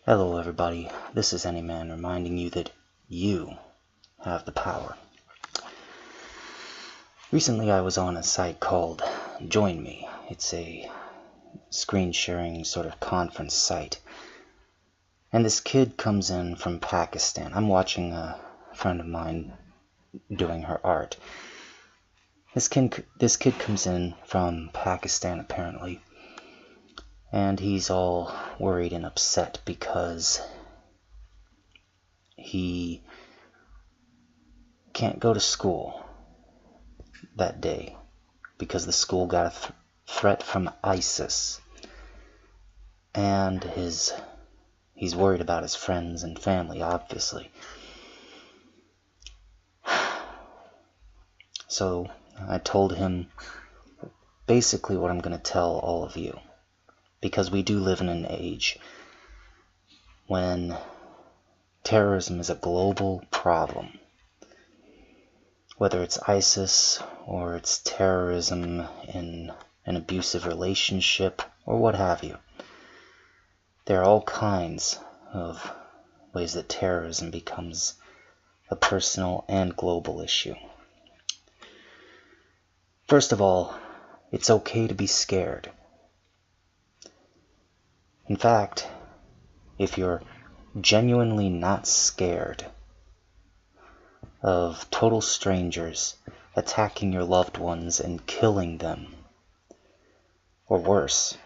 Hello everybody, this is Anyman reminding you that you have the power. Recently I was on a site called Join Me. It's a screen sharing sort of conference site. And this kid comes in from Pakistan. I'm watching a friend of mine doing her art. This kid comes in from Pakistan apparently. And he's all worried and upset because he can't go to school that day because the school got a threat from ISIS. And he's worried about his friends and family, obviously. So I told him basically what I'm going to tell all of you. Because we do live in an age when terrorism is a global problem. Whether it's ISIS or it's terrorism in an abusive relationship or what have you. There are all kinds of ways that terrorism becomes a personal and global issue. First of all, it's okay to be scared. In fact, if you're genuinely not scared of total strangers attacking your loved ones and killing them, or worse,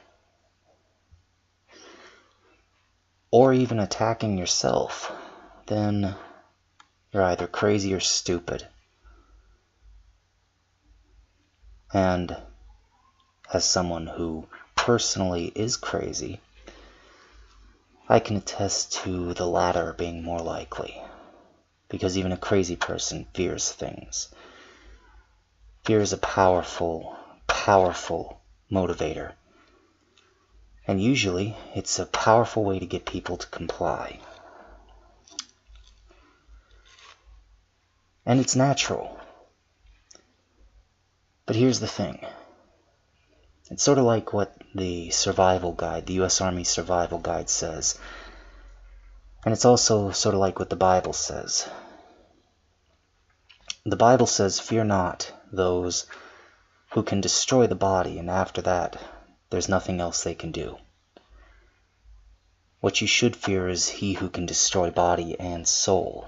or even attacking yourself, then you're either crazy or stupid. And as someone who personally is crazy, I can attest to the latter being more likely, because even a crazy person fears things. Fear is a powerful, powerful motivator, and usually it's a powerful way to get people to comply. And it's natural. But here's the thing. It's sort of like what the survival guide, the U.S. Army survival guide says. And it's also sort of like what the Bible says. The Bible says, "Fear not those who can destroy the body, and after that, there's nothing else they can do. What you should fear is he who can destroy body and soul."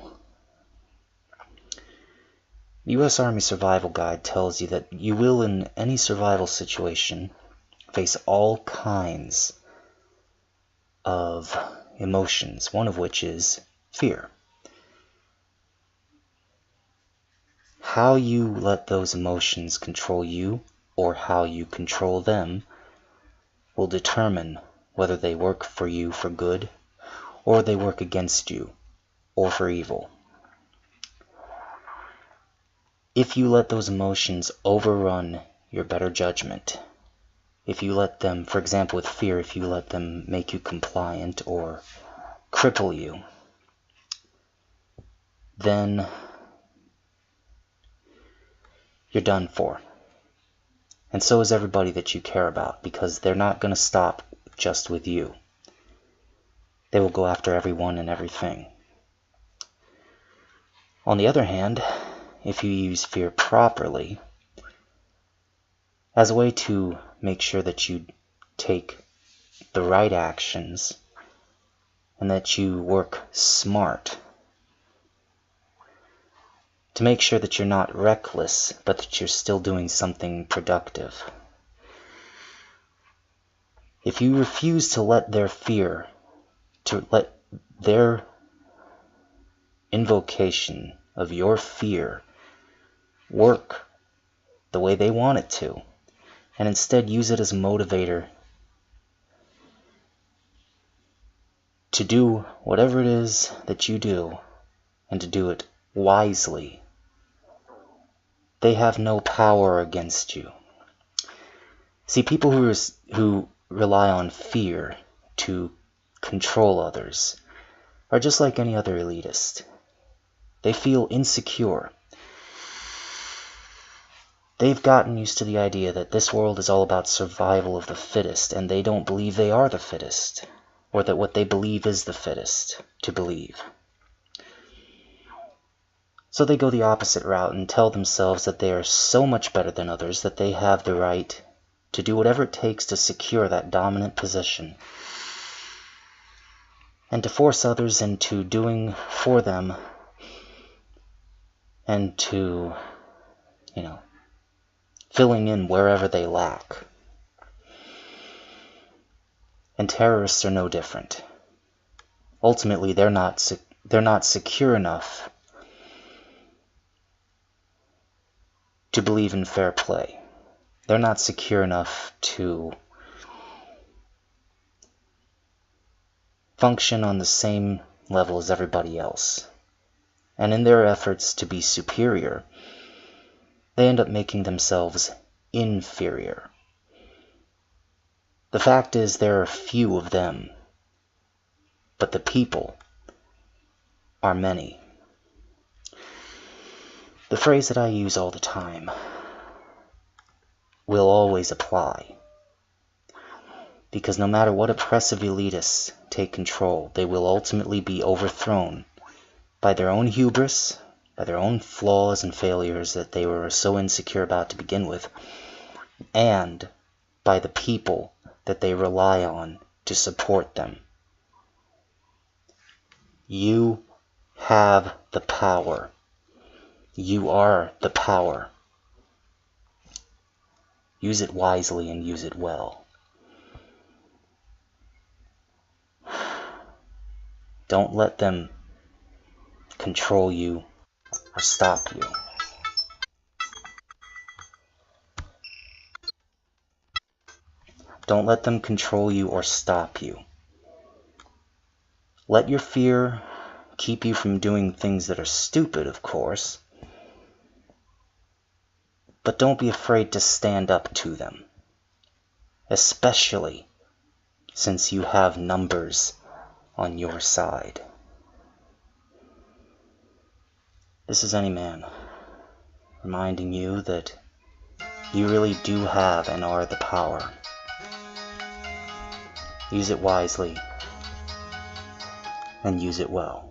The U.S. Army Survival Guide tells you that you will, in any survival situation, face all kinds of emotions, one of which is fear. How you let those emotions control you, or how you control them, will determine whether they work for you for good, or they work against you, or for evil. If you let those emotions overrun your better judgment, if you let them, for example with fear, if you let them make you compliant or cripple you, then you're done for. And so is everybody that you care about, because they're not going to stop just with you. They will go after everyone and everything. On the other hand, if you use fear properly, as a way to make sure that you take the right actions and that you work smart, to make sure that you're not reckless, but that you're still doing something productive. If you refuse to let their fear, to let their invocation of your fear work the way they want it to, and instead use it as a motivator to do whatever it is that you do, and to do it wisely, they have no power against you. See, people who rely on fear to control others are just like any other elitist. They feel insecure. They've gotten used to the idea that this world is all about survival of the fittest, and they don't believe they are the fittest. or that what they believe is the fittest to believe. So they go the opposite route and tell themselves that they are so much better than others that they have the right to do whatever it takes to secure that dominant position, and to force others into doing for them, and to, filling in wherever they lack. And terrorists are no different. Ultimately, they're not secure enough to believe in fair play. They're not secure enough to function on the same level as everybody else. And in their efforts to be superior, they end up making themselves inferior. The fact is, there are few of them, but the people are many. The phrase that I use all the time will always apply, because no matter what oppressive elitists take control, they will ultimately be overthrown by their own hubris, by their own flaws and failures that they were so insecure about to begin with, and by the people that they rely on to support them. You have the power. You are the power. Use it wisely and use it well. Don't let them control you or stop you. Don't let them control you or stop you. Let your fear keep you from doing things that are stupid, of course, but don't be afraid to stand up to them, especially since you have numbers on your side. This is Anyman, reminding you that you really do have and are the power. Use it wisely and use it well.